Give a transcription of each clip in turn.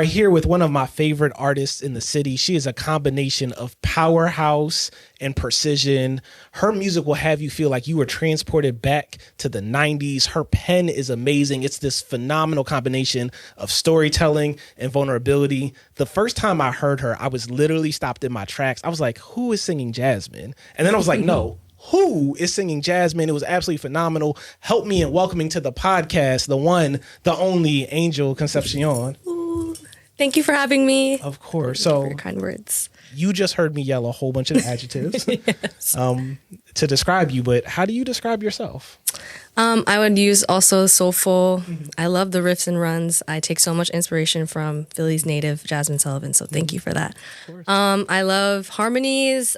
are here with one of my favorite artists in the city. She is a combination of powerhouse and precision. Her music will have you feel like you were transported back to the 90s. Her pen is amazing. It's this phenomenal combination of storytelling and vulnerability. The first time I heard her, I was literally stopped in my tracks. I was like, who is singing Jasmine? And then I was like, no. Who is singing Jasmine? It was absolutely phenomenal. Help me in welcoming to the podcast, the one, the only Angel Concepcion. Ooh, thank you for having me. Of course. Thank you for your kind words. You just heard me yell a whole bunch of adjectives Yes. To describe you, but how do you describe yourself? I would use also soulful. Mm-hmm. I love the riffs and runs. I take so much inspiration from Philly's native Jasmine Sullivan, so thank you for that. I love harmonies,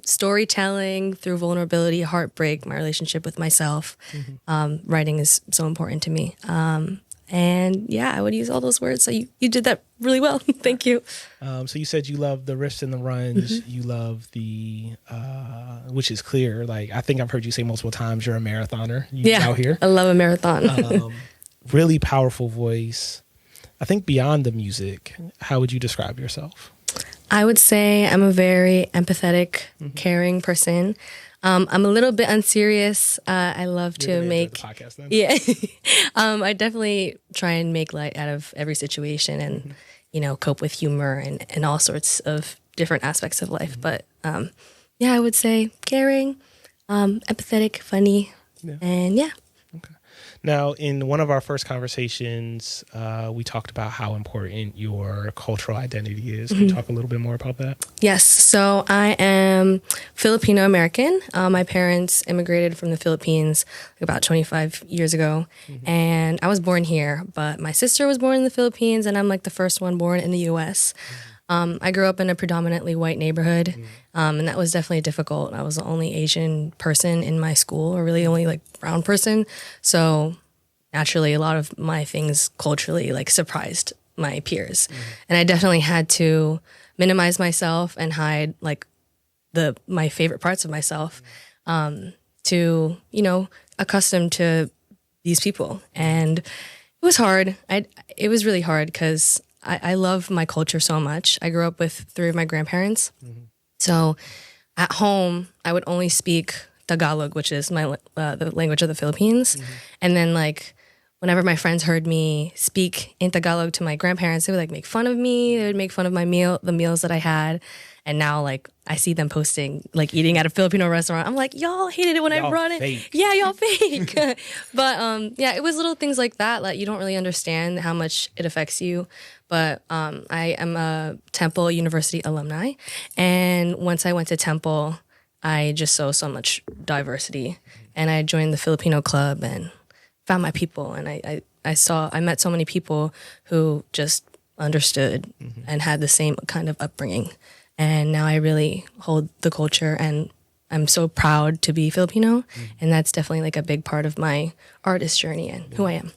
storytelling through vulnerability, heartbreak, my relationship with myself. Mm-hmm. Writing is so important to me. And yeah, I would use all those words. So you did that really well. Thank you. So you said you love the riffs and the runs. Mm-hmm. You love the, which is clear. Like, I think I've heard you say multiple times, you're a marathoner. Out here. I love a marathon. Really powerful voice. I think beyond the music, how would you describe yourself? I would say I'm a very empathetic, caring person. I'm a little bit unserious. I love to make the podcast, then? Yeah. I definitely try and make light out of every situation and cope with humor and all sorts of different aspects of life. But yeah, I would say caring, empathetic, funny, and yeah. Okay. Now, in one of our first conversations, we talked about how important your cultural identity is. Can you talk a little bit more about that? Yes. So I am Filipina-American. My parents immigrated from the Philippines about 25 years ago. And I was born here, but my sister was born in the Philippines, and I'm like the first one born in the U.S. I grew up in a predominantly white neighborhood, and that was definitely difficult. I was the only Asian person in my school, or really only like brown person. So naturally, a lot of my things culturally like surprised my peers. And I definitely had to minimize myself and hide like my favorite parts of myself to, accustom to these people. And it was hard. It was really hard because I love my culture so much. I grew up with 3 of my grandparents. So at home, I would only speak Tagalog, which is the language of the Philippines. And then like whenever my friends heard me speak in Tagalog to my grandparents, they would like make fun of me. They would make fun of the meals that I had. And now like I see them posting, like eating at a Filipino restaurant. I'm like, y'all hated it when I brought it. Yeah, y'all fake. But yeah, it was little things like that. Like you don't really understand how much it affects you. But I am a Temple University alumni. And once I went to Temple, I just saw so much diversity. And I joined the Filipino club and found my people. And I met so many people who just understood and had the same kind of upbringing. And now I really hold the culture, and I'm so proud to be Filipino. And that's definitely like a big part of my artist journey and who I am.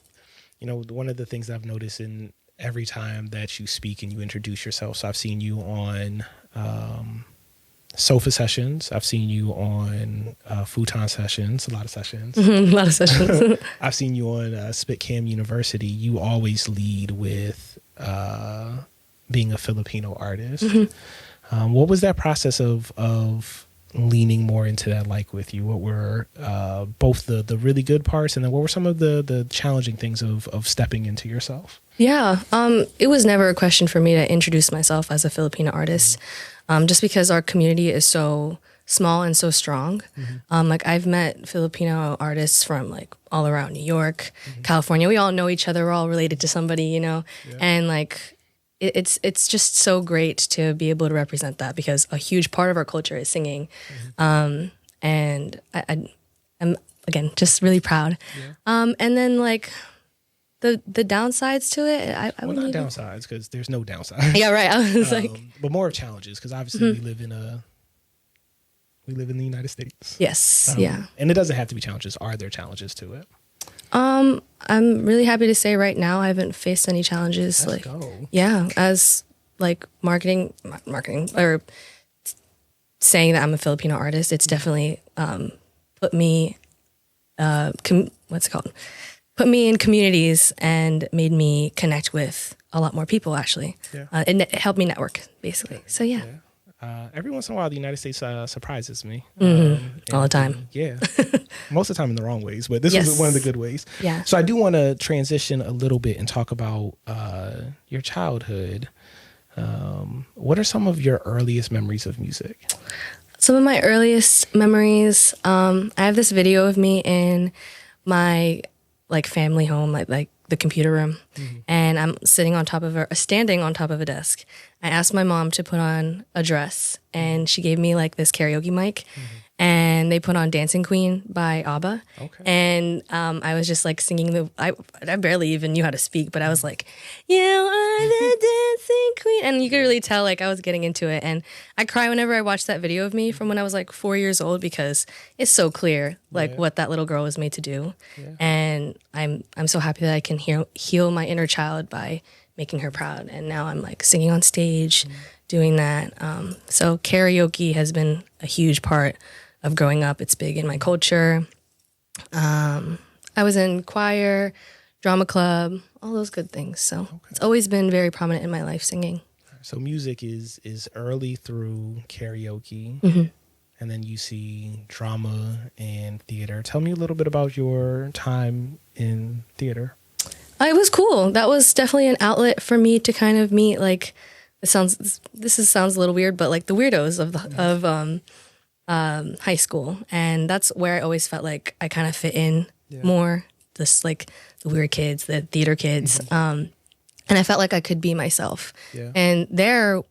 One of the things I've noticed in every time that you speak and you introduce yourself, so I've seen you on sofa sessions. I've seen you on futon sessions, a lot of sessions. A lot of sessions. I've seen you on Spit Cam University. You always lead with being a Filipino artist. What was that process of leaning more into that like with you? What were both the really good parts, and then what were some of the challenging things of stepping into yourself? Yeah, it was never a question for me to introduce myself as a Filipino artist, just because our community is so small and so strong. Like I've met Filipino artists from like all around New York, California. We all know each other. We're all related to somebody, and like it's just so great to be able to represent that, because a huge part of our culture is singing. And I'm again just really proud. And then like the downsides to it, I well, not downsides, because there's no downsides. Yeah, right. I was but more of challenges, because obviously we live in the United States. Yes. And it doesn't have to be challenges. Are there challenges to it? I'm really happy to say right now I haven't faced any challenges. Let's go. Yeah, as like marketing or saying that I'm a Filipino artist, it's definitely put me what's it called? put me in communities and made me connect with a lot more people, actually. Yeah. It helped me network, basically. So, yeah. Every once in a while, the United States surprises me. All the time. Yeah. Most of the time in the wrong ways, but this Yes. was one of the good ways. Yeah. So I do want to transition a little bit and talk about your childhood. What are some of your earliest memories of music? Some of my earliest memories, I have this video of me in my like family home, like the computer room, and I'm standing on top of a desk. I asked my mom to put on a dress, and she gave me like this karaoke mic, and they put on Dancing Queen by ABBA. Okay. And I was just like singing I barely even knew how to speak, but I was like, you are the dancing queen. And you could really tell like I was getting into it. And I cry whenever I watch that video of me from when I was like 4 years old, because it's so clear like what that little girl was made to do. Yeah. And I'm so happy that I can heal my inner child by making her proud. And now I'm like singing on stage, doing that. So karaoke has been a huge part of growing up. It's big in my culture. I was in choir, drama club, all those good things. So it's always been very prominent in my life, singing. So music is early through karaoke, and then you see drama and theater. Tell me a little bit about your time in theater. It was cool. That was definitely an outlet for me to kind of meet like sounds a little weird, but like the weirdos of high school. And that's where I always felt like I kind of fit in more, just like the weird kids, the theater kids. And I felt like I could be myself. Yeah. And there,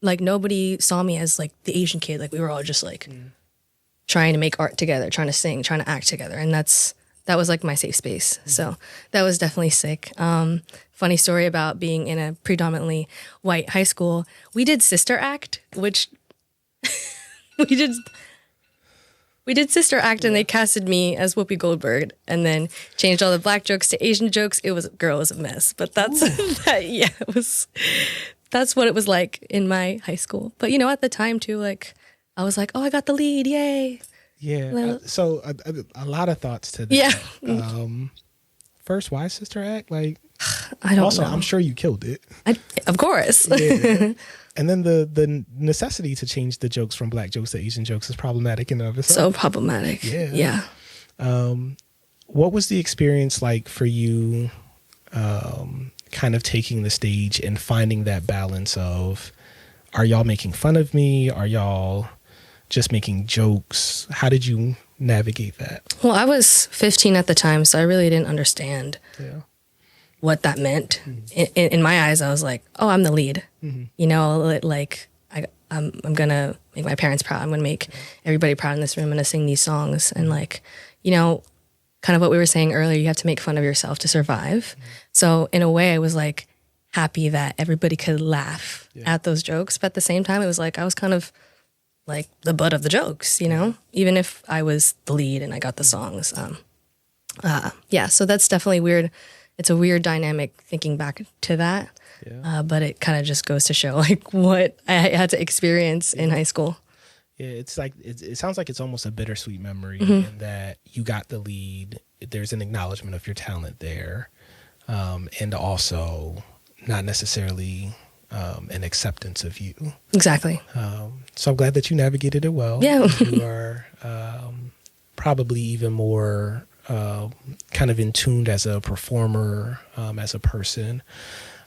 like nobody saw me as like the Asian kid. Like we were all just like trying to make art together, trying to sing, trying to act together. And that was like my safe space. So that was definitely sick. Funny story about being in a predominantly white high school. We did Sister Act, which we did Sister Act, and they casted me as Whoopi Goldberg, and then changed all the black jokes to Asian jokes. It was a mess, but that's that's what it was like in my high school. But at the time too, like I was like, oh, I got the lead, yay! Yeah. So a lot of thoughts to that. Yeah. First, why Sister Act? Like, I don't also, know. I'm sure you killed it. Of course. Yeah. And then the necessity to change the jokes from black jokes to Asian jokes is problematic in and of itself. So problematic. Yeah. What was the experience like for you, kind of taking the stage and finding that balance of, are y'all making fun of me? Are y'all just making jokes? How did you navigate that? Well, I was 15 at the time, so I really didn't understand what that meant. In my eyes, I was like, oh, I'm the lead. Like I'm gonna make my parents proud. I'm gonna make everybody proud in this room. I'm gonna sing these songs. And like, kind of what we were saying earlier, you have to make fun of yourself to survive. So in a way, I was like happy that everybody could laugh at those jokes. But at the same time, it was like I was kind of like the butt of the jokes, even if I was the lead and I got the songs. So that's definitely weird. It's a weird dynamic thinking back to that. Yeah. But it kind of just goes to show like what I had to experience in high school. Yeah, it's like it sounds like it's almost a bittersweet memory in that you got the lead. There's an acknowledgement of your talent there, and also not necessarily an acceptance of you. Exactly. So I'm glad that you navigated it well. Yeah. You are probably even more kind of in tuned as a performer, as a person.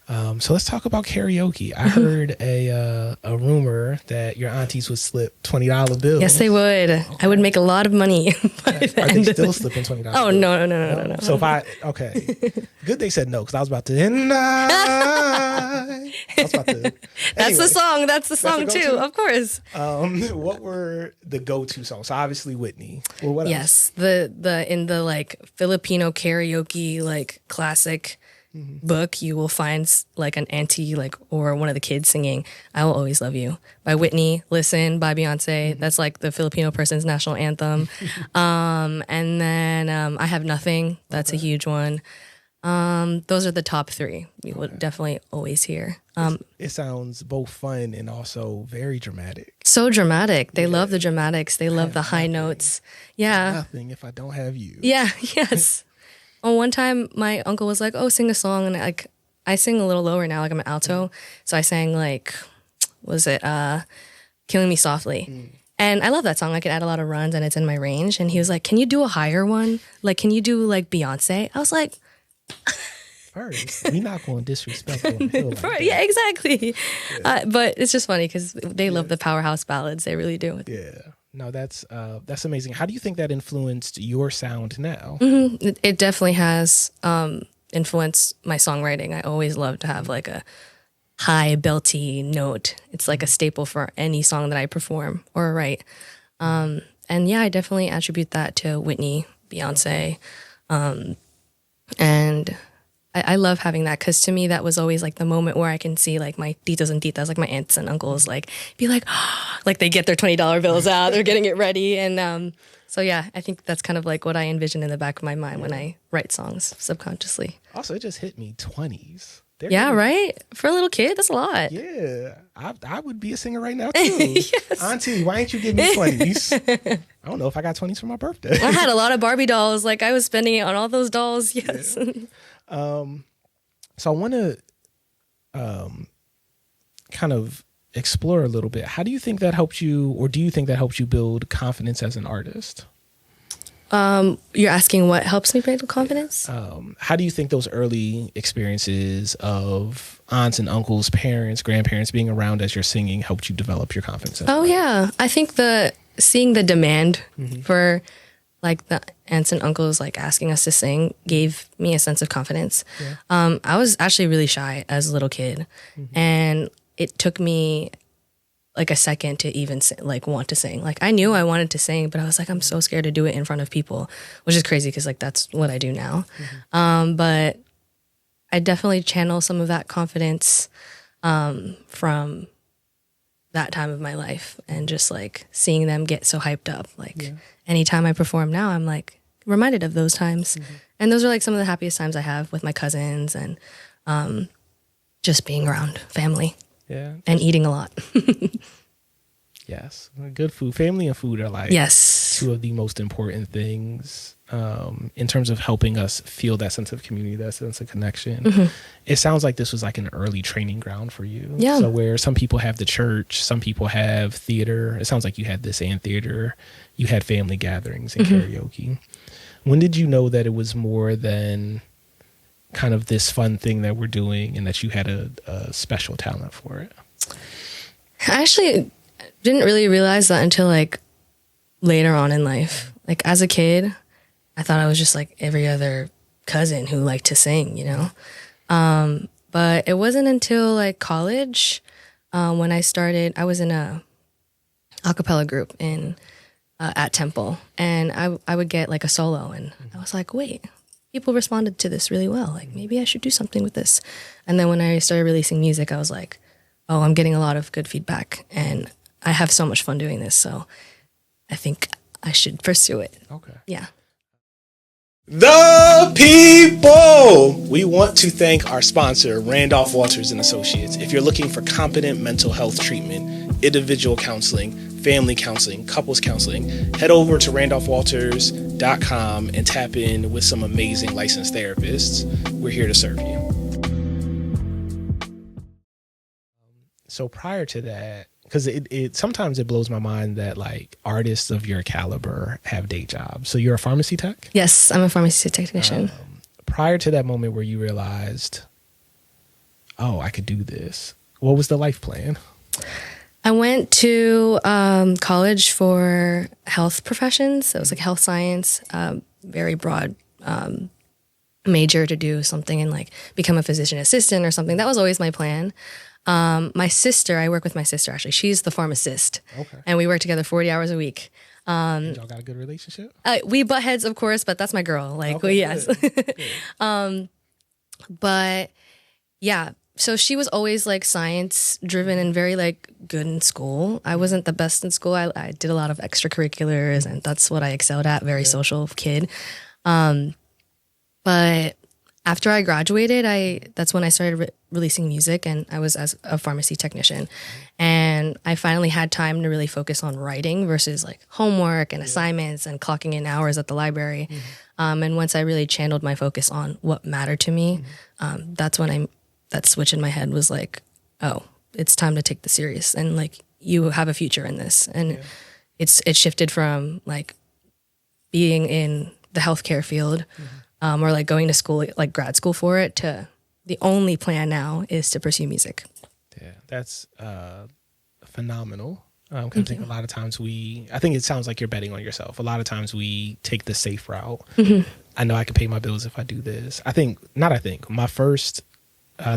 So let's talk about karaoke. I heard a rumor that your aunties would slip $20 bills. Yes, they would. Okay. I would make a lot of money. Are they still slipping $20? Oh, no. So good they said no, because I was about to. That's the song. That's the song too, of course. What were the go-to songs? So obviously Whitney. Well, what else? the in the like Filipino karaoke like classic book, you will find like an auntie or one of the kids singing "I Will Always Love You" by Whitney. Listen by Beyonce. That's like the Filipino person's national anthem. And then I Have Nothing. That's a huge one. Those are the top three you would definitely always hear. It sounds both fun and also very dramatic. So dramatic. They love the dramatics. They love the high notes. Yeah. Nothing if I don't have you. Yeah. Yes. Well, one time my uncle was like, "Oh, sing a song," and I sing a little lower now, like I'm an alto, so I sang like, was it "Killing Me Softly"? And I love that song. I could add a lot of runs, and it's in my range. And he was like, "Can you do a higher one? Like, can you do like Beyonce?" I was like, First, we not going to disrespect on like yeah, exactly. Yeah. But it's just funny because they love the powerhouse ballads. They really do. Yeah. No, that's amazing. How do you think that influenced your sound now? It definitely has influenced my songwriting. I always love to have like a high belty note. It's like a staple for any song that I perform or write. And yeah, I definitely attribute that to Whitney, Beyonce. And I love having that because to me, that was always like the moment where I can see like my titos and titas, like my aunts and uncles, like be like, like they get their $20 bills out, they're getting it ready. And so yeah, I think that's kind of like what I envision in the back of my mind when I write songs subconsciously. Also, it just hit me 20s. Yeah, right? For a little kid, that's a lot. Yeah. I would be a singer right now, too. Yes. Auntie, why ain't you give me 20s? I don't know if I got 20s for my birthday. I had a lot of Barbie dolls. Like, I was spending it on all those dolls. Yes. Yeah. So I want to kind of explore a little bit. How do you think that helped you, or do you think that helps you build confidence as an artist? You're asking what helps me build confidence? How do you think those early experiences of aunts and uncles, parents, grandparents being around as you're singing helped you develop your confidence? Oh, yeah. I think seeing the demand for like the aunts and uncles like asking us to sing gave me a sense of confidence. Yeah. I was actually really shy as a little kid, and it took me like a second to even like want to sing. Like I knew I wanted to sing, but I was like, I'm so scared to do it in front of people, which is crazy because like that's what I do now. But I definitely channel some of that confidence from that time of my life, and just like seeing them get so hyped up. Like anytime I perform now, I'm like reminded of those times. And those are like some of the happiest times I have with my cousins and just being around family. Yeah. And eating a lot. Yes. Good food. Family and food are like two of the most important things in terms of helping us feel that sense of community, that sense of connection. It sounds like this was like an early training ground for you. Yeah. So where some people have the church, some people have theater. It sounds like you had this and theater. You had family gatherings and karaoke. When did you know that it was more than kind of this fun thing that we're doing and that you had a special talent for it? I actually didn't really realize that until like later on in life. Like as a kid, I thought I was just like every other cousin who liked to sing, you know? But it wasn't until like college when I was in a cappella group at Temple, and I would get like a solo, and I was like, wait, people responded to this really well. Like maybe I should do something with this. And then when I started releasing music, I was like, oh, I'm getting a lot of good feedback and I have so much fun doing this. So I think I should pursue it. Okay. Yeah. The people! We want to thank our sponsor, Randolph Walters and Associates. If you're looking for competent mental health treatment, individual counseling, family counseling, couples counseling, head over to randolphwalters.com and tap in with some amazing licensed therapists. We're here to serve you. So prior to that, because it sometimes it blows my mind that like artists of your caliber have day jobs. So you're a pharmacy tech? Yes, I'm a pharmacy technician. Prior to that moment where you realized, oh, I could do this, what was the life plan? I went to college for health professions. So it was like health science, very broad major to do something and like become a physician assistant or something. That was always my plan. My sister, I work with my sister actually. She's the pharmacist. Okay. And we work together 40 hours a week. And y'all got a good relationship? We butt heads, of course, but that's my girl. Like, okay, yes. Good. But yeah, so she was always like science driven and very like good in school. I wasn't the best in school. I did a lot of extracurriculars and that's what I excelled at. Very social kid. But after I graduated, that's when I started releasing music, and I was as a pharmacy technician. And I finally had time to really focus on writing versus like homework and assignments and clocking in hours at the library. And once I really channeled my focus on what mattered to me, that's when that switch in my head was like, oh, it's time to take this serious, and like you have a future in this. And it shifted from like being in the healthcare field or like going to school, like grad school for it, to the only plan now is to pursue music. Yeah, that's phenomenal. I think a lot of times I think it sounds like you're betting on yourself. A lot of times we take the safe route. I know I can pay my bills if I do this. My first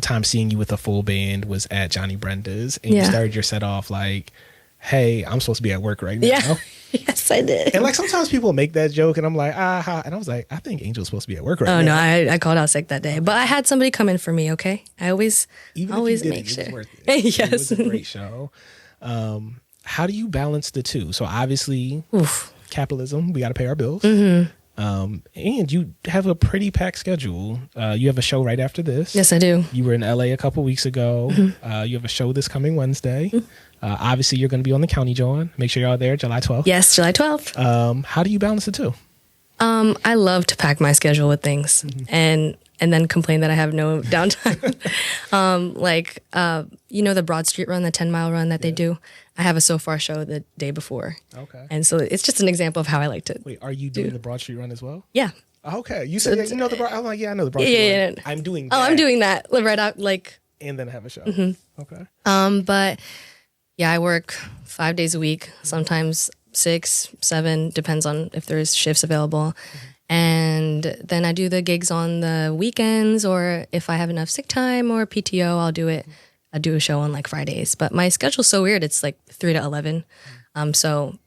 time seeing you with a full band was at Johnny Brenda's, and you started your set off like, hey, I'm supposed to be at work right now. Yeah. Yes, I did. And like sometimes people make that joke and I'm like, and I was like, I think Angel's supposed to be at work right now. Oh no, I called out sick that day. But I had somebody come in for me, okay? I always make sure. It was worth it. Yes. It was a great show. How do you balance the two? So obviously, capitalism, we got to pay our bills. And you have a pretty packed schedule. You have a show right after this. Yes, I do. You were in LA a couple weeks ago. You have a show this coming Wednesday. Obviously, you're going to be on the County Jawn. Make sure you're all there July 12th. Yes, July 12th. How do you balance the two? I love to pack my schedule with things and then complain that I have no downtime. The Broad Street run, the 10-mile run that they do. I have a So Far show the day before. Okay. And so it's just an example of how I like to. Wait, are you doing the Broad Street run as well? Yeah. Okay. You said you know the Broad. I'm like, yeah, I know the Broad Street run. I'm doing that. Oh, I'm doing that right out like. And then have a show. Okay. But yeah, I work 5 days a week, sometimes 6, 7, depends on if there's shifts available. And then I do the gigs on the weekends, or if I have enough sick time or PTO, I'll do it. I do a show on like Fridays, but my schedule's so weird. It's like 3 to 11. So,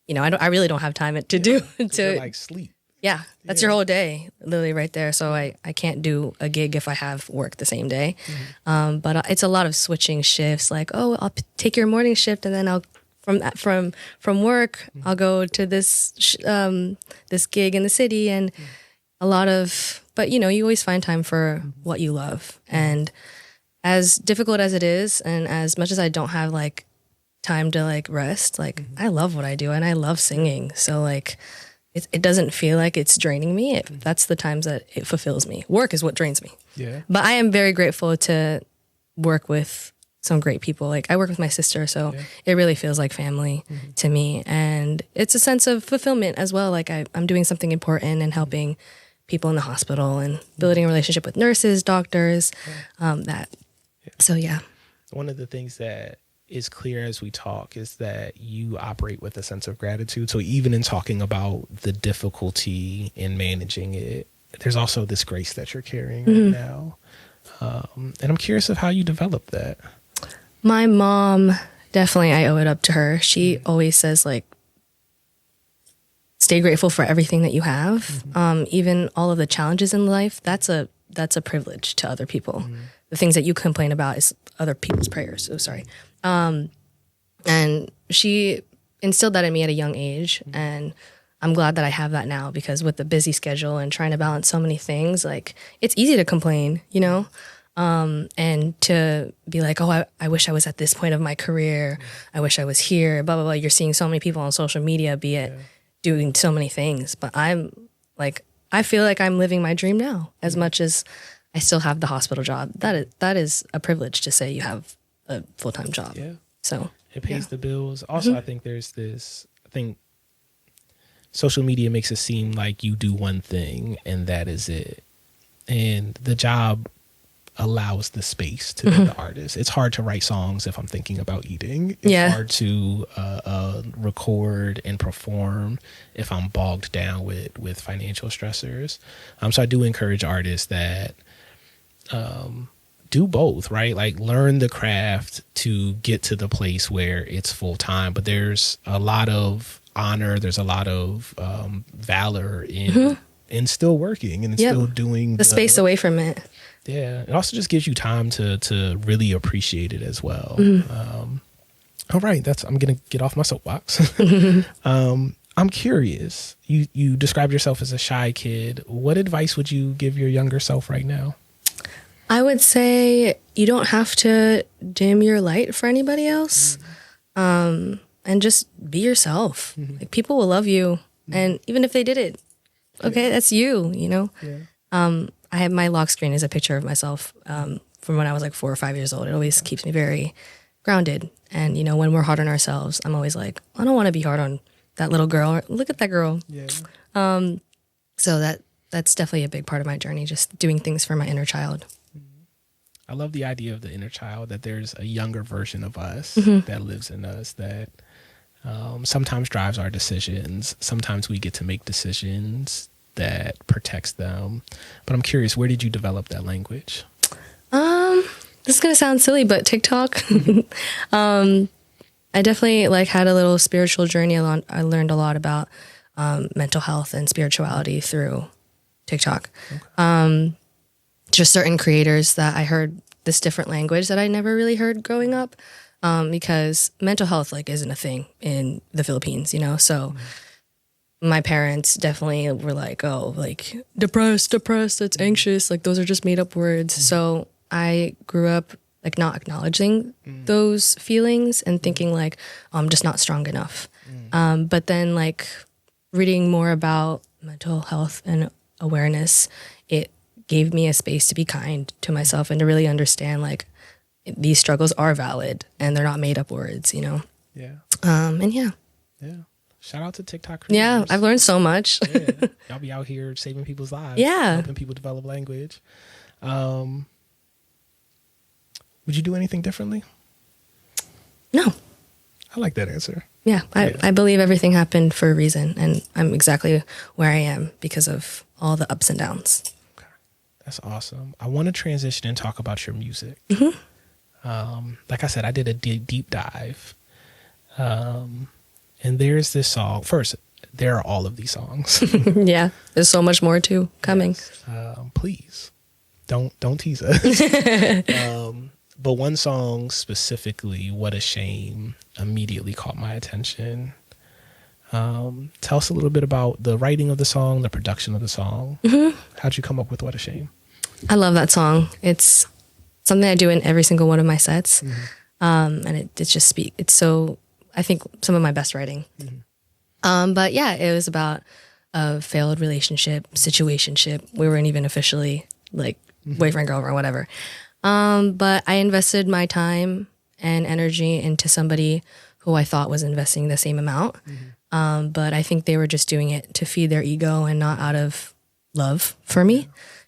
I really don't have time to do to like sleep. Yeah, that's your whole day, literally right there. So I can't do a gig if I have work the same day. But it's a lot of switching shifts. Like, oh, I'll take your morning shift, and then I'll from work I'll go to this this gig in the city, and a lot of. But you always find time for what you love, and as difficult as it is, and as much as I don't have like time to like rest, like I love what I do, and I love singing. So like. It doesn't feel like it's draining me. That's the times that it fulfills me. Work is what drains me. Yeah. But I am very grateful to work with some great people. Like I work with my sister, so it really feels like family to me. And it's a sense of fulfillment as well. Like I'm doing something important and helping people in the hospital and building a relationship with nurses, doctors, So yeah. One of the things that is clear as we talk is that you operate with a sense of gratitude. So even in talking about the difficulty in managing it, there's also this grace that you're carrying right now. And I'm curious of how you developed that. My mom, definitely, I owe it up to her. She always says like, stay grateful for everything that you have. Even all of the challenges in life, that's a privilege to other people. The things that you complain about is other people's prayers. Oh, sorry. And she instilled that in me at a young age. And I'm glad that I have that now, because with the busy schedule and trying to balance so many things, like it's easy to complain, and to be like, oh, I wish I was at this point of my career. I wish I was here, blah, blah, blah. You're seeing so many people on social media, be it doing so many things. But I'm like, I feel like I'm living my dream now, as much as I still have the hospital job. That is a privilege to say you have a full-time job. Yeah. So it pays the bills. Also, I think social media makes it seem like you do one thing and that is it. And the job allows the space to be the artist. It's hard to write songs if I'm thinking about eating. It's hard to record and perform if I'm bogged down with financial stressors. So I do encourage artists that do both, right? Like learn the craft to get to the place where it's full time. But there's a lot of honor. There's a lot of valor in still working and still doing the space away from it. Yeah. It also just gives you time to really appreciate it as well. All right. I'm going to get off my soapbox. I'm curious. You described yourself as a shy kid. What advice would you give your younger self right now? I would say you don't have to dim your light for anybody else. And just be yourself. Like, people will love you. And even if they did it, okay, that's you, you know? I have my lock screen is a picture of myself from when I was like 4 or 5 years old. It always keeps me very grounded. And, you know, when we're hard on ourselves, I'm always like, I don't want to be hard on that little girl. Look at that girl. So that's definitely a big part of my journey, just doing things for my inner child. I love the idea of the inner child, that there's a younger version of us that lives in us that sometimes drives our decisions. Sometimes we get to make decisions that protects them. But I'm curious, where did you develop that language? This is going to sound silly, but TikTok. I definitely like had a little spiritual journey. I learned a lot about mental health and spirituality through TikTok. Just certain creators that I heard this different language that I never really heard growing up, because mental health like isn't a thing in the Philippines, you know? So my parents definitely were like, oh, like depressed, that's anxious. Like those are just made up words. So I grew up like not acknowledging those feelings and thinking like, oh, I'm just not strong enough. But then like reading more about mental health and awareness, it gave me a space to be kind to myself and to really understand like these struggles are valid and they're not made up words, you know? And yeah. Shout out to TikTok creators. Yeah, I've learned so much. Y'all be out here saving people's lives. Helping people develop language. Would you do anything differently? No. I like that answer. Yeah, I believe everything happened for a reason, and I'm exactly where I am because of all the ups and downs. Okay. That's awesome. I want to transition and talk about your music. Like I said, I did a deep dive. And there's this song. First, there are all of these songs. Yeah, there's so much more too coming. Yes. Please, don't tease us. But one song specifically, "What a Shame," immediately caught my attention. Tell us a little bit about the writing of the song, the production of the song. How'd you come up with "What a Shame"? I love that song. It's something I do in every single one of my sets. And it just it's so, I think, some of my best writing. But yeah, it was about a failed relationship, situationship. We weren't even officially like boyfriend, girlfriend, whatever. But I invested my time and energy into somebody who I thought was investing the same amount. But I think they were just doing it to feed their ego and not out of love for me.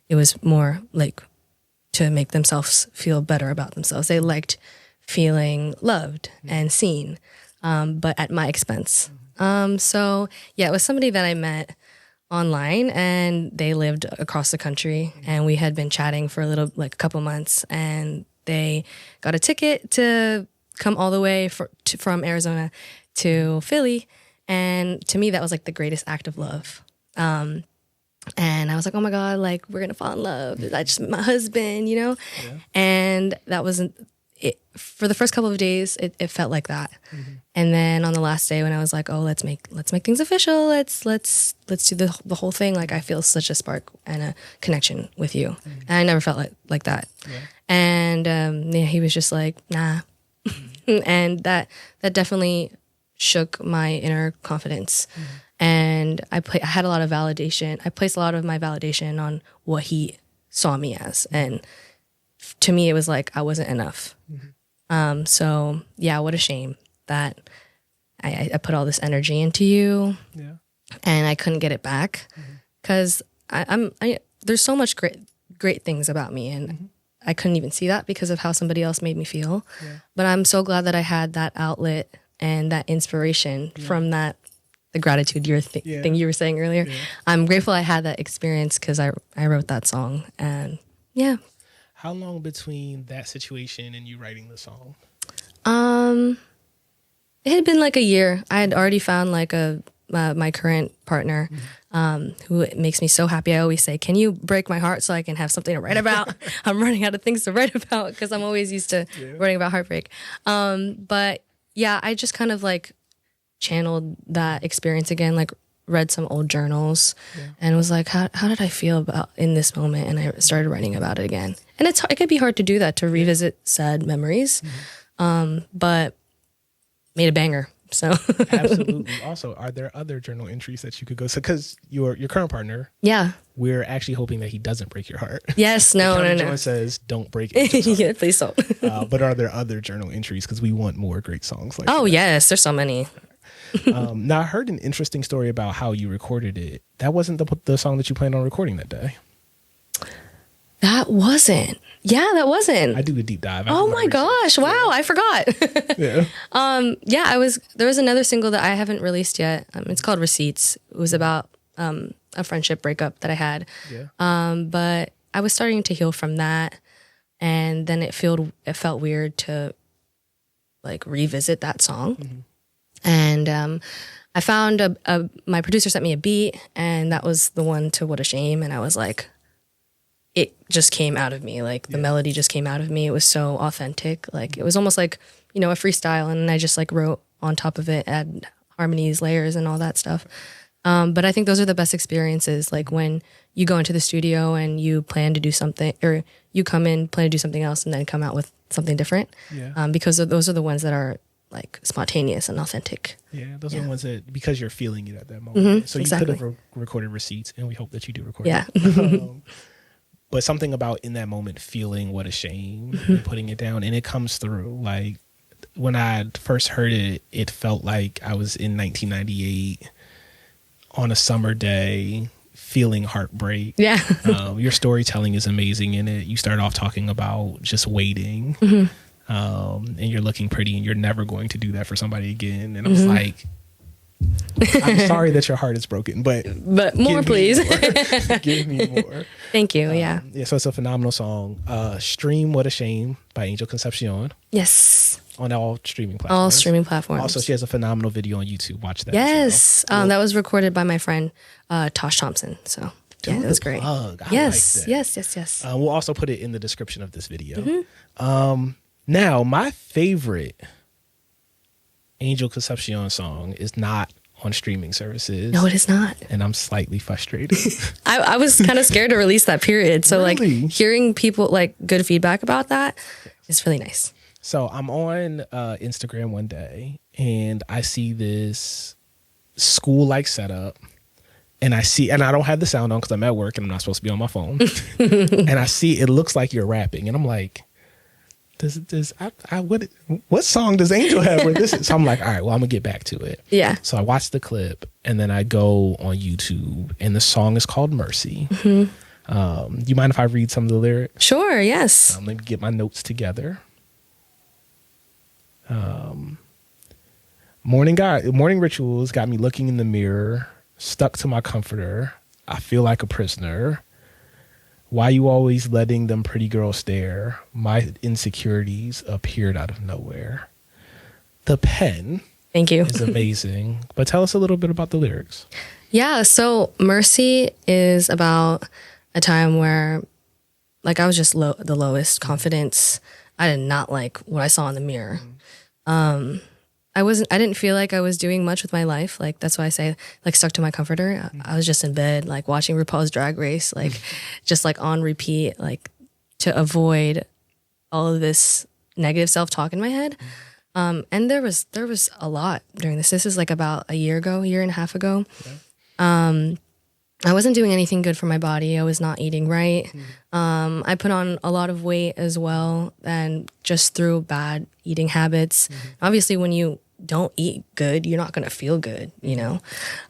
It was more like to make themselves feel better about themselves. They liked feeling loved and seen, but at my expense. So yeah, it was somebody that I met online, and they lived across the country, and we had been chatting for a couple months, and they got a ticket to come all the way from Arizona to Philly. And to me, that was like the greatest act of love. And I was like, oh my God, like we're going to fall in love. I just met my husband, you know? Yeah. And that wasn't it. For the first couple of days, it felt like that. And then on the last day when I was like, oh, let's make things official. Let's do the whole thing. Like I feel such a spark and a connection with you. And I never felt like that. Yeah. And yeah, he was just like, nah. And that definitely shook my inner confidence. And I had a lot of validation. I placed a lot of my validation on what he saw me as. And to me, it was like I wasn't enough. So yeah, what a shame that I put all this energy into you, and I couldn't get it back, because there's so much great things about me, and I couldn't even see that because of how somebody else made me feel. But I'm so glad that I had that outlet and that inspiration from the gratitude thing you were saying earlier. I'm grateful I had that experience because I wrote that song. And yeah. How long between that situation and you writing the song? It had been like a year. I had already found like my current partner, who makes me so happy. I always say, can you break my heart so I can have something to write about? I'm running out of things to write about because I'm always used to writing about heartbreak. But yeah, I just kind of like channeled that experience again, like read some old journals and was like, how did I feel about in this moment? And I started writing about it again. And it could be hard to do that, to revisit sad memories. But made a banger. So absolutely. Also, are there other journal entries that you could go? So, because your current partner, we're actually hoping that he doesn't break your heart. Yes, no. Jawn says, don't break it. Yeah, please don't. But are there other journal entries? Because we want more great songs like that. Yes, there's so many. Now, I heard an interesting story about how you recorded it. That wasn't the song that you planned on recording that day. That wasn't. Yeah, that wasn't. I do a deep dive. Oh my gosh. Wow. I forgot. There was another single that I haven't released yet. It's called Receipts. It was about a friendship breakup that I had. But I was starting to heal from that. And then it felt weird to like revisit that song. And I found my producer sent me a beat, and that was the one to What a Shame. And I was like, it just came out of me. Like the melody just came out of me. It was so authentic. Like it was almost like, a freestyle, and I just like wrote on top of it, add harmonies, layers, and all that stuff. But I think those are the best experiences. Like when you go into the studio and you plan to do something, or you come in, plan to do something else, and then come out with something different. Because those are the ones that are like spontaneous and authentic. Those are the ones that, because you're feeling it at that moment. So you could have recorded Receipts, and we hope that you do record it. But something about in that moment feeling What a Shame and putting it down, and it comes through. Like when I first heard it, it felt like I was in 1998 on a summer day feeling heartbreak. Your storytelling is amazing in it. You start off talking about just waiting, and you're looking pretty, and you're never going to do that for somebody again. And I was like, I'm sorry that your heart is broken, but more, please. Give me more. Thank you. So it's a phenomenal song. Stream What a Shame by ANGELCONCEPCION. Yes. On all streaming platforms. All streaming platforms. Also, she has a phenomenal video on YouTube. Watch that. Yes. That was recorded by my friend Tosh Thompson. So it was great. Yes. We'll also put it in the description of this video. Now, my favorite ANGELCONCEPCION song is not on streaming services. No, it is not. And I'm slightly frustrated. I was kind of scared to release that, period. So really? Like hearing people like good feedback about that is really nice. So I'm on Instagram one day, and I see this school-like setup, and I don't have the sound on because I'm at work and I'm not supposed to be on my phone. And I see it looks like you're rapping, and I'm like, what song does Angel have where this is? So I'm like, all right, well, I'm gonna get back to it. So I watch the clip, and then I go on YouTube, and the song is called Mercy. Do you mind if I read some of the lyrics? Sure, yes. Let me get my notes together. Morning rituals got me looking in the mirror, stuck to my comforter. I feel like a prisoner. Why you always letting them pretty girls stare? My insecurities appeared out of nowhere. The pen, thank you, is amazing. But tell us a little bit about the lyrics. Yeah, so Mercy is about a time where, like, I was just the lowest confidence. I did not like what I saw in the mirror. I didn't feel like I was doing much with my life. Like, that's why I say, like, stuck to my comforter. I was just in bed, like, watching RuPaul's Drag Race, like, just, like, on repeat, like, to avoid all of this negative self-talk in my head. And there was a lot during this. This is, like, about a year and a half ago. I wasn't doing anything good for my body. I was not eating right. I put on a lot of weight as well, and just through bad eating habits. Obviously, when you don't eat good, you're not going to feel good, you know?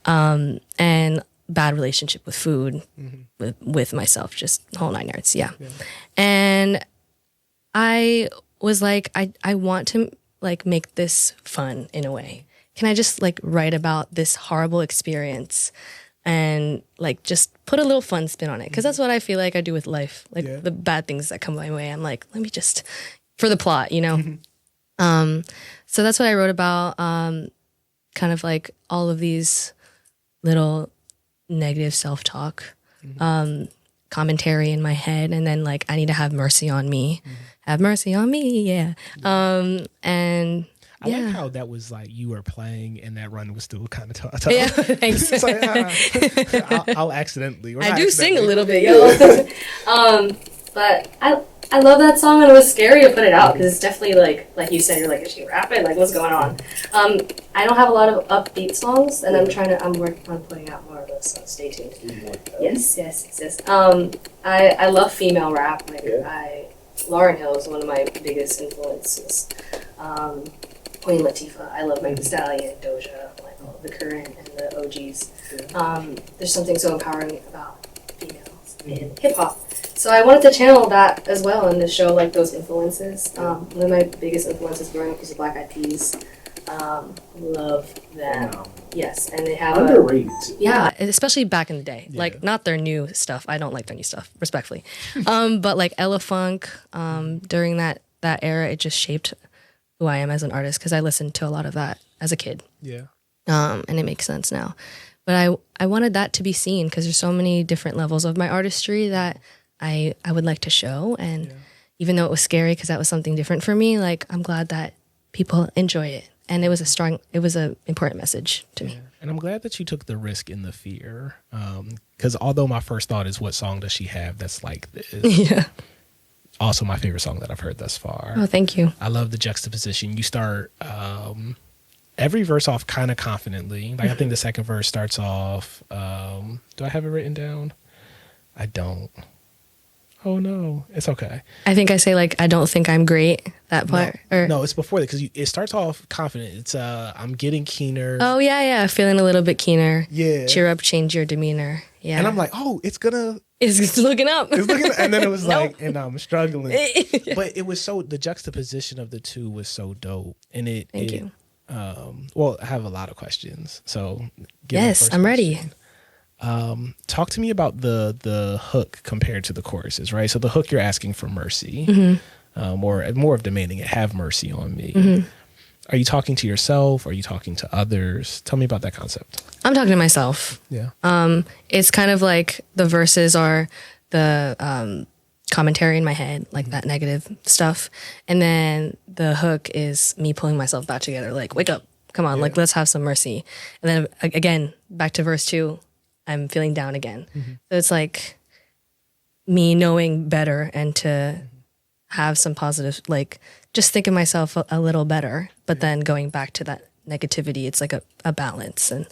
And bad relationship with food, with myself, just whole nine yards. Yeah. And I was like, I want to, like, make this fun in a way. Can I just, like, write about this horrible experience and, like, just put a little fun spin on it? Because that's what I feel like I do with life. Like, the bad things that come my way, I'm like, let me just, for the plot, you know? So that's what I wrote about, kind of like all of these little negative self-talk, commentary in my head. And then, like, I need to have mercy on me. Have mercy on me, yeah. And I like how that was like you were playing and that run was still kind of tough. Yeah, thanks. It's like, I'll accidentally. I do sing a little bit, yo. But I love that song, and it was scary to put it out because it's definitely like you said, you're like, is she rapping? Like, what's going on? I don't have a lot of upbeat songs, and I'm working on putting out more of those. So stay tuned. Yes. I love female rap. Like Lauryn Hill is one of my biggest influences. Queen Latifah. I love Megan Thee Stallion, Doja, like all the current and the OGs. There's something so empowering about females in hip hop. So I wanted to channel that as well and to show like those influences. One of my biggest influences growing up was the Black Eyed Peas. Love them. Wow. Yes, and they have underrated too. Yeah, especially back in the day. Yeah. Like not their new stuff. I don't like their new stuff, respectfully. But like Ella Funk, during that era, it just shaped who I am as an artist because I listened to a lot of that as a kid. Yeah. And it makes sense now. But I wanted that to be seen because there's so many different levels of my artistry that I would like to show. And even though it was scary because that was something different for me, like I'm glad that people enjoy it. And it was an important message to me. And I'm glad that you took the risk in the fear. Because although my first thought is what song does she have that's like this? Yeah. Also my favorite song that I've heard thus far. Oh, thank you. I love the juxtaposition. You start every verse off kind of confidently. Like I think the second verse starts off, do I have it written down? I don't. Oh no, it's okay. I think I say like, I don't think I'm great, that part. No, it's before that because it starts off confident. It's I'm getting keener. Oh yeah, feeling a little bit keener. Yeah. Cheer up, change your demeanor. Yeah. And I'm like, oh, it's looking up. It's looking up. And then it was like, and I'm struggling. But it was the juxtaposition of the two was so dope. And Thank you. Well, I have a lot of questions. So yes, I'm ready. Talk to me about the hook compared to the choruses, right? So the hook, you're asking for mercy, or more of demanding it, have mercy on me. Mm-hmm. Are you talking to yourself? Are you talking to others? Tell me about that concept. I'm talking to myself. Yeah. It's kind of like the verses are the commentary in my head, like that negative stuff. And then the hook is me pulling myself back together, like, wake up, come on, like, let's have some mercy. And then again, back to verse 2, I'm feeling down again. Mm-hmm. So it's like me knowing better and to have some positive, like just think of myself a little better, but then going back to that negativity, it's like a balance. And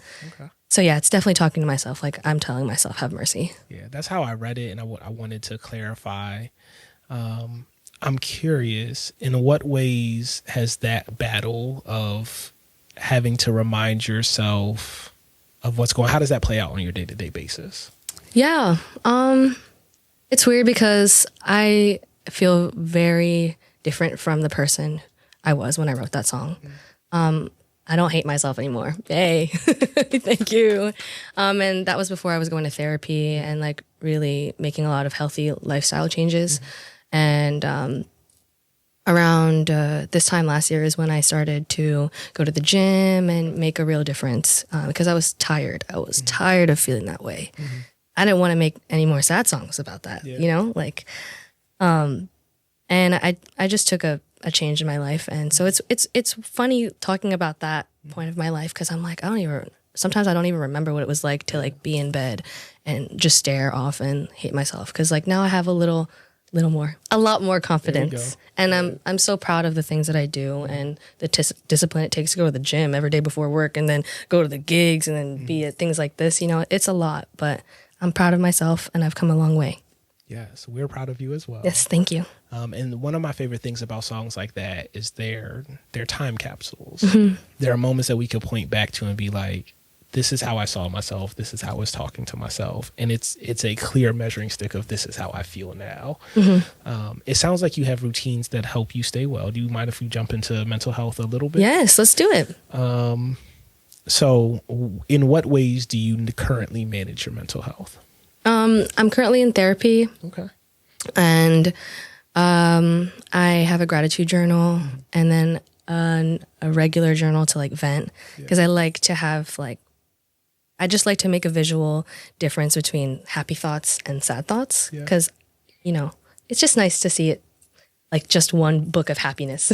so, yeah, it's definitely talking to myself. Like I'm telling myself, have mercy. Yeah, that's how I read it. And I wanted to clarify. I'm curious, in what ways has that battle of having to remind yourself of what's going on, how does that play out on your day-to-day basis? Yeah. It's weird because I feel very different from the person I was when I wrote that song. I don't hate myself anymore. Yay. Thank you. And that was before I was going to therapy and like really making a lot of healthy lifestyle changes. And around this time last year is when I started to go to the gym and make a real difference because I was tired. I was tired of feeling that way. I didn't want to make any more sad songs about that, you know, like, and I just took a change in my life. And so it's funny talking about that point of my life because I'm like, sometimes I don't even remember what it was like to like be in bed and just stare off and hate myself. Cause like now I have a lot more confidence. And I'm so proud of the things that I do and the discipline it takes to go to the gym every day before work and then go to the gigs and then be at things like this. You know, it's a lot, but I'm proud of myself and I've come a long way. Yes, we're proud of you as well. Yes, thank you. And one of my favorite things about songs like that is they're time capsules. There are moments that we can point back to and be like, this is how I saw myself. This is how I was talking to myself. And it's a clear measuring stick of this is how I feel now. It sounds like you have routines that help you stay well. Do you mind if we jump into mental health a little bit? Yes, let's do it. So in what ways do you currently manage your mental health? I'm currently in therapy. Okay. And I have a gratitude journal and then a regular journal to like vent because I like to have like, I just like to make a visual difference between happy thoughts and sad thoughts because, you know, it's just nice to see it like just one book of happiness.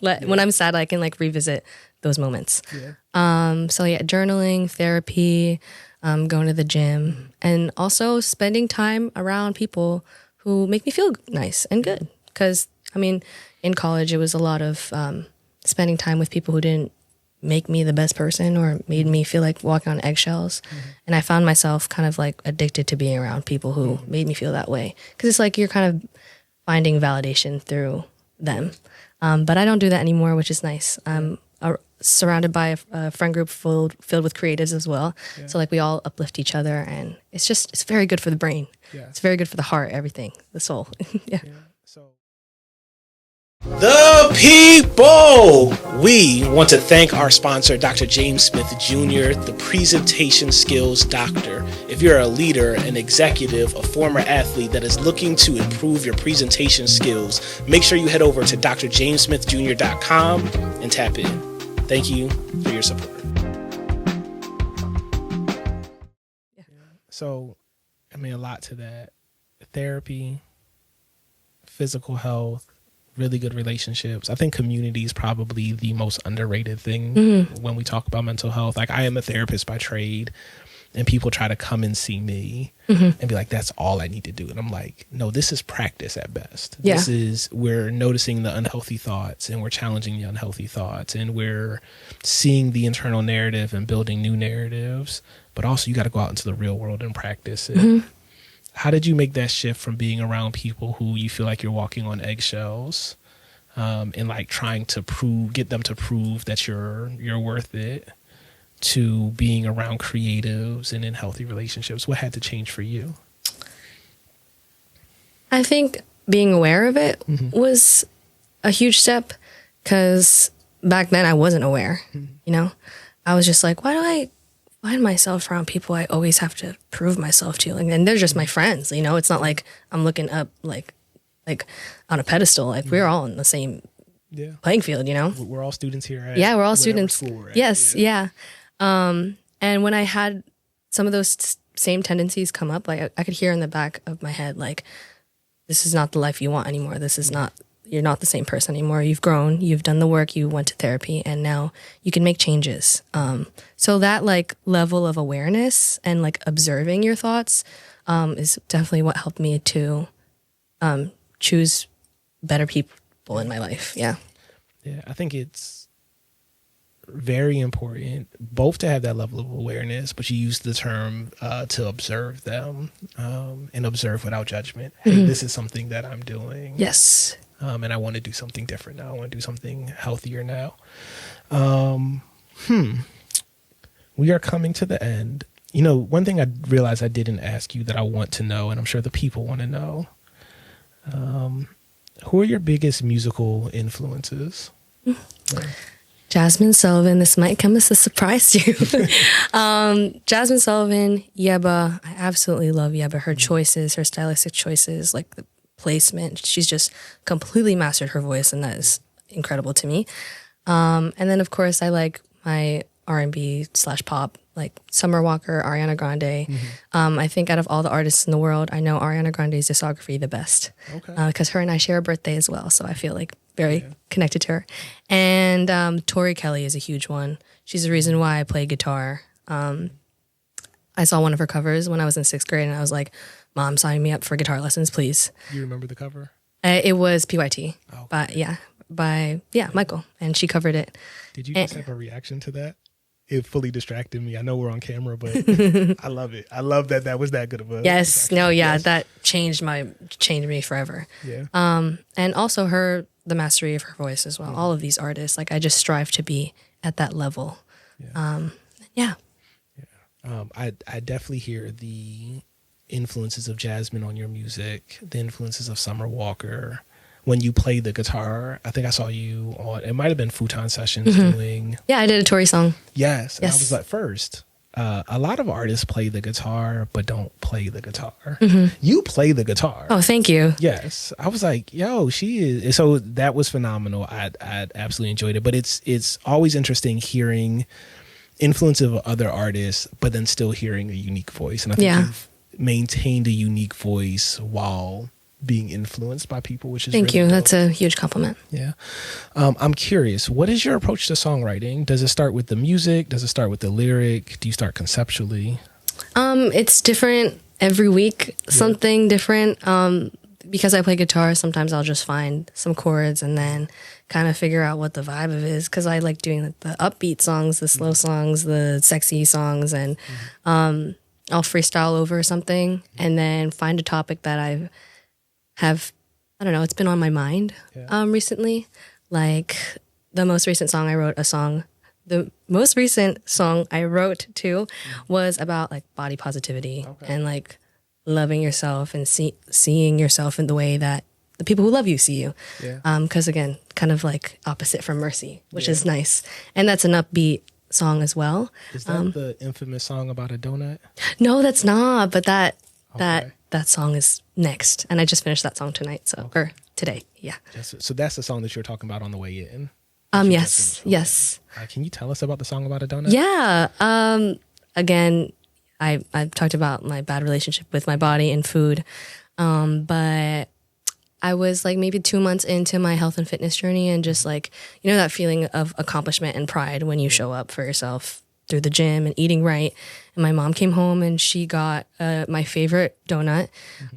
When I'm sad, I can like revisit those moments. So yeah, journaling, therapy, going to the gym, and also spending time around people who make me feel nice and good. Because, I mean, in college, it was a lot of spending time with people who didn't make me the best person or made me feel like walking on eggshells. And I found myself kind of like addicted to being around people who made me feel that way. Because it's like you're kind of finding validation through them. But I don't do that anymore, which is nice. I'm surrounded by a friend group filled with creatives as well. Yeah. So like we all uplift each other, and it's very good for the brain. Yeah. It's very good for the heart, everything, the soul. Yeah. So the people, we want to thank our sponsor, Dr. James Smith Jr., the presentation skills doctor. If you're a leader, an executive, a former athlete that is looking to improve your presentation skills, make sure you head over to drjamessmithjr.com and tap in. Thank you for your support. Yeah. So, I mean, a lot to that. Therapy, physical health, really good relationships. I think community is probably the most underrated thing when we talk about mental health. Like, I am a therapist by trade, and people try to come and see me and be like, that's all I need to do. And I'm like, no, this is practice at best. Yeah. This is, we're noticing the unhealthy thoughts, and we're challenging the unhealthy thoughts, and we're seeing the internal narrative and building new narratives. But also, you got to go out into the real world and practice it. How did you make that shift from being around people who you feel like you're walking on eggshells and like trying to get them to prove that you're worth it, to being around creatives and in healthy relationships? What had to change for you? I think being aware of it was a huge step, because back then I wasn't aware. You know, I was just like, why do I find myself around people I always have to prove myself to? And they're just my friends, you know? It's not like I'm looking up like on a pedestal. Like we're all in the same playing field, you know? We're all students here at we're all students. School, right? Yes, yeah. And when I had some of those same tendencies come up, like I could hear in the back of my head, like, this is not the life you want anymore. This is not, you're not the same person anymore. You've grown, you've done the work, you went to therapy, and now you can make changes. So that like level of awareness and like observing your thoughts is definitely what helped me to choose better people in my life. Yeah. Yeah, I think it's very important both to have that level of awareness, but you use the term to observe them and observe without judgment. Hey, this is something that I'm doing. Yes. And I want to do something different now. I want to do something healthier now. We are coming to the end. You know, one thing I realized I didn't ask you that I want to know, and I'm sure the people want to know, who are your biggest musical influences? Jasmine Sullivan. This might come as a surprise to you. Jasmine Sullivan, Yeba. I absolutely love Yeba. Her choices, her stylistic choices, like the placement. She's just completely mastered her voice, and that is incredible to me. And then, of course, I like my R&B/pop, like Summer Walker, Ariana Grande. I think out of all the artists in the world, I know Ariana Grande's discography the best. Okay. Because her and I share a birthday as well, so I feel like very connected to her. And Tori Kelly is a huge one. She's the reason why I play guitar. I saw one of her covers when I was in 6th grade, and I was like, Mom, sign me up for guitar lessons, please. You remember the cover? It was PYT, by Michael, and she covered it. Did you just have a reaction to that? It fully distracted me. I know we're on camera, but I love it. I love that was that good of a yes. No, yeah, yes. That changed me forever. Yeah. And also the mastery of her voice as well. All of these artists, like I just strive to be at that level. Yeah. I definitely hear the influences of Jasmine on your music, the influences of Summer Walker. When you play the guitar, I think I saw you on, it might have been Futon Sessions doing. Yeah, I did a Tori song. Yes. And I was like, first, a lot of artists play the guitar, but don't play the guitar. You play the guitar. Oh, thank you. Yes. I was like, yo, she is. So that was phenomenal. I absolutely enjoyed it. But it's always interesting hearing influence of other artists, but then still hearing a unique voice. And I think you've maintained a unique voice while being influenced by people, which is thank really you. cool. That's a huge compliment. Yeah. I'm curious, what is your approach to songwriting? Does it start with the music? Does it start with the lyric? Do you start conceptually? It's different every week, something different. because I play guitar, sometimes I'll just find some chords and then kind of figure out what the vibe of it is, because I like doing the upbeat songs, the slow songs, the sexy songs, and I'll freestyle over something and then find a topic that I don't know, it's been on my mind recently. Like the most recent song I wrote too was about like body positivity and like loving yourself and seeing yourself in the way that the people who love you see you. Because again, kind of like opposite from Mercy, which is nice. And that's an upbeat song as well. Is that the infamous song about a donut? No, that's not. But that song is next. And I just finished that song tonight. Or today. Yeah. So that's the song that you're talking about on the way in? Yes. Can you tell us about the song about a donut? Yeah. Again, I've talked about my bad relationship with my body and food. But I was like maybe 2 months into my health and fitness journey, and just like, you know, that feeling of accomplishment and pride when you show up for yourself through the gym and eating right. And my mom came home and she got my favorite donut.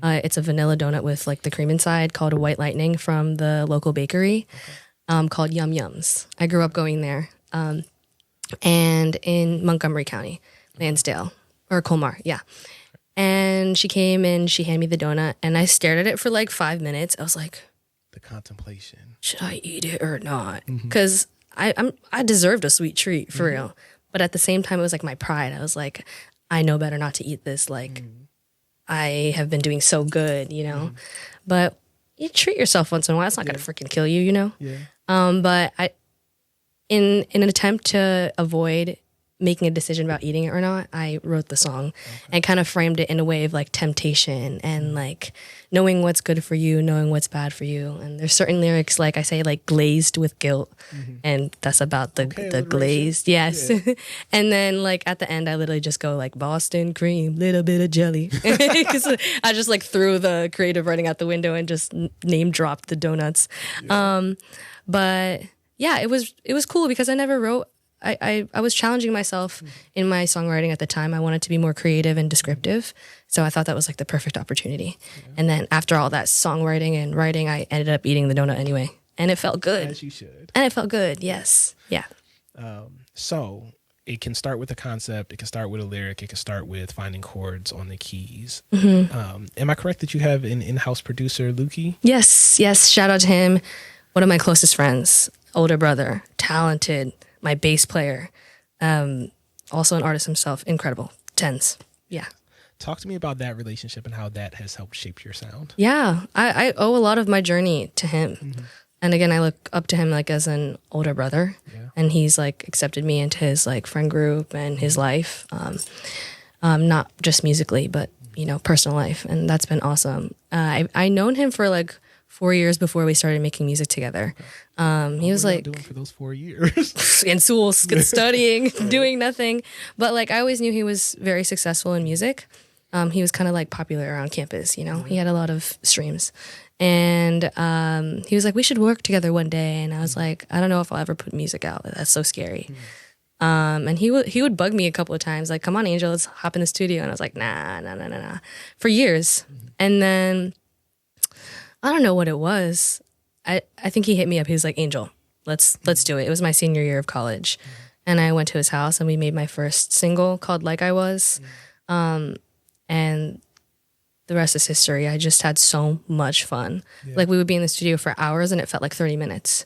It's a vanilla donut with like the cream inside, called a White Lightning, from the local bakery. Called Yum Yums. I grew up going there, and in Montgomery County, Lansdale, or Colmar, yeah. And she came and she handed me the donut, and I stared at it for like 5 minutes. I was like, the contemplation. Should I eat it or not? Because I deserved a sweet treat, for real. But at the same time, it was like my pride. I was like, I know better not to eat this. Like, I have been doing so good, you know? But you treat yourself once in a while. It's not going to freaking kill you, you know? But in an attempt to avoid making a decision about eating it or not, I wrote the song and kind of framed it in a way of like temptation and like knowing what's good for you, knowing what's bad for you. And there's certain lyrics, like I say, like glazed with guilt, and that's about the glazed. Yes. And then like at the end, I literally just go like Boston cream, little bit of jelly. Because I just like threw the creative writing out the window and just name dropped the donuts. But yeah, it was cool because I never wrote. I was challenging myself in my songwriting at the time. I wanted to be more creative and descriptive. So I thought that was like the perfect opportunity. And then after all that songwriting and writing, I ended up eating the donut anyway. And it felt good. As you should. And it felt good, yes. Yeah. So it can start with a concept. It can start with a lyric. It can start with finding chords on the keys. Am I correct that you have an in-house producer, Lukey? Yes. Shout out to him. One of my closest friends, older brother, talented, my bass player, also an artist himself, incredible, tens. Yeah. Talk to me about that relationship and how that has helped shape your sound. Yeah, I owe a lot of my journey to him. And again, I look up to him like as an older brother, and he's like accepted me into his like friend group and his life, not just musically, but you know, personal life, and that's been awesome. I known him for like 4 years before we started making music together. He was like doing for those 4 years in school, studying, doing nothing. But like I always knew he was very successful in music. He was kind of like popular around campus, you know. He had a lot of streams, and he was like, "We should work together one day." And I was like, "I don't know if I'll ever put music out. That's so scary." And he would bug me a couple of times, like, "Come on, Angel, let's hop in the studio." And I was like, "Nah," for years. And then I don't know what it was. I think he hit me up. He was like, "Angel, let's do it." It was my senior year of college. And I went to his house and we made my first single called Like I Was. And the rest is history. I just had so much fun. Like we would be in the studio for hours and it felt like 30 minutes.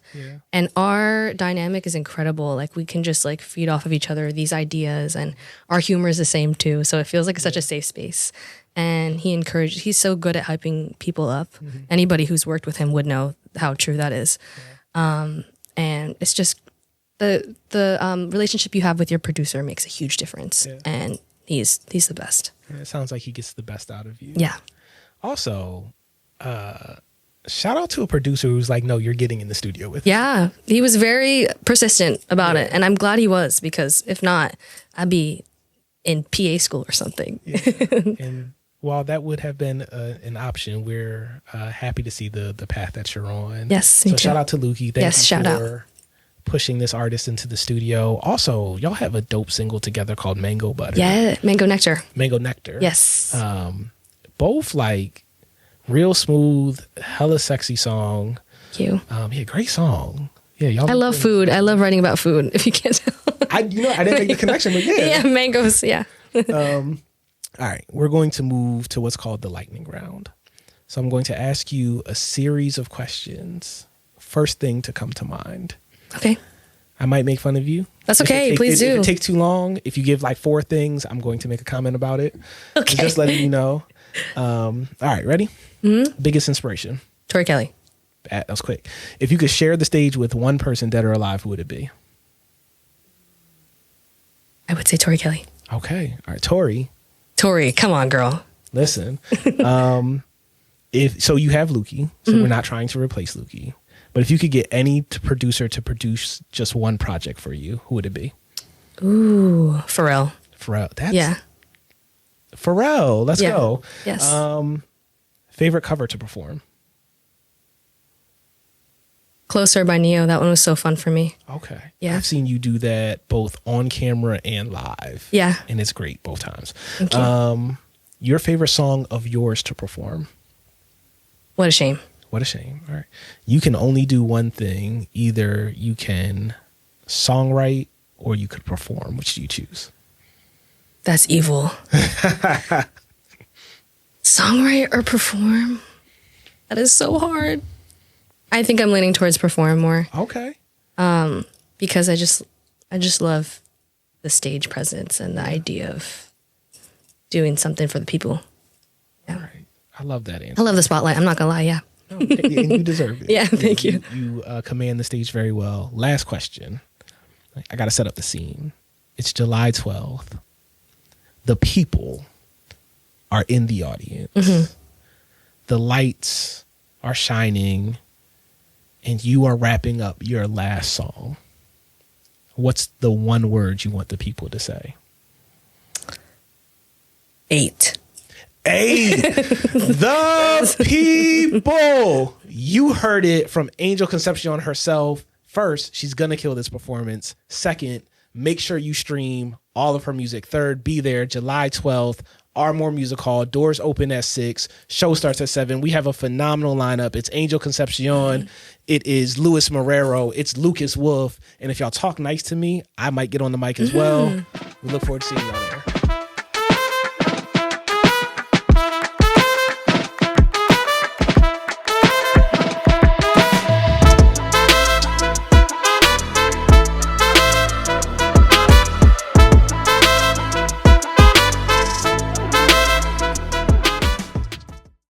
And our dynamic is incredible. Like we can just like feed off of each other, these ideas, and our humor is the same too. So it feels like such a safe space. And he's so good at hyping people up. Anybody who's worked with him would know how true that is. And it's just the relationship you have with your producer makes a huge difference. And he's the best. It sounds like he gets the best out of you. Yeah. Also, shout out to a producer who's like, "No, you're getting in the studio with me." Yeah. He was very persistent about it. And I'm glad he was, because if not, I'd be in PA school or something. And while that would have been an option, we're happy to see the path that you're on. Yes, me too. Shout out to Lukey. Thank you for pushing this artist into the studio. Also, y'all have a dope single together called Mango Butter. Yeah, Mango Nectar. Mango Nectar. Yes. Both like Real smooth, hella sexy song. Thank you. Yeah, great song. Yeah, y'all. I love food. I love writing about food. If you can't tell. I didn't make the connection, but yeah. Yeah, mangoes. Yeah. All right, we're going to move to what's called the lightning round. So I'm going to ask you a series of questions. First thing to come to mind. Okay. I might make fun of you. That's okay. Please do. If it takes too long, if you give like 4 things, I'm going to make a comment about it. Okay. Just letting you know. All right, ready? Mm-hmm. Biggest inspiration? Tori Kelly. That was quick. If you could share the stage with one person, dead or alive, who would it be? I would say Tori Kelly. Okay. All right, Tori. Tori, come on, girl. Listen. If so, you have Lukey, so we're not trying to replace Lukey. But if you could get any producer to produce just one project for you, who would it be? Ooh, Pharrell. Pharrell. Yeah. Pharrell. Let's go. Yes. Favorite cover to perform? Closer by Neo. That one was so fun for me. Okay. Yeah. I've seen you do that both on camera and live. Yeah. And it's great both times. Thank you. Your favorite song of yours to perform? What a shame. What a shame. All right. You can only do one thing. Either you can songwrite or you could perform. Which do you choose? That's evil. Songwrite or perform? That is so hard. I think I'm leaning towards perform more. Okay. Because I just love the stage presence and the idea of doing something for the people. Yeah. All right. I love that answer. I love the spotlight. I'm not gonna lie. Yeah. No, and you deserve it. Yeah. Thank you. You command the stage very well. Last question. I got to set up the scene. It's July 12th. The people are in the audience. Mm-hmm. The lights are shining, and you are wrapping up your last song. What's the one word you want the people to say? 8. The people. You heard it from Angel Concepcion herself. First, she's gonna kill this performance. Second, make sure you stream all of her music. Third, be there July 12th, Ardmore Music Hall. Doors open at 6. Show starts at 7. We have a phenomenal lineup. It's Angel Concepcion. It is Luis Marrero. It's Lucas Wolf. And if y'all talk nice to me, I might get on the mic as well. We look forward to seeing y'all.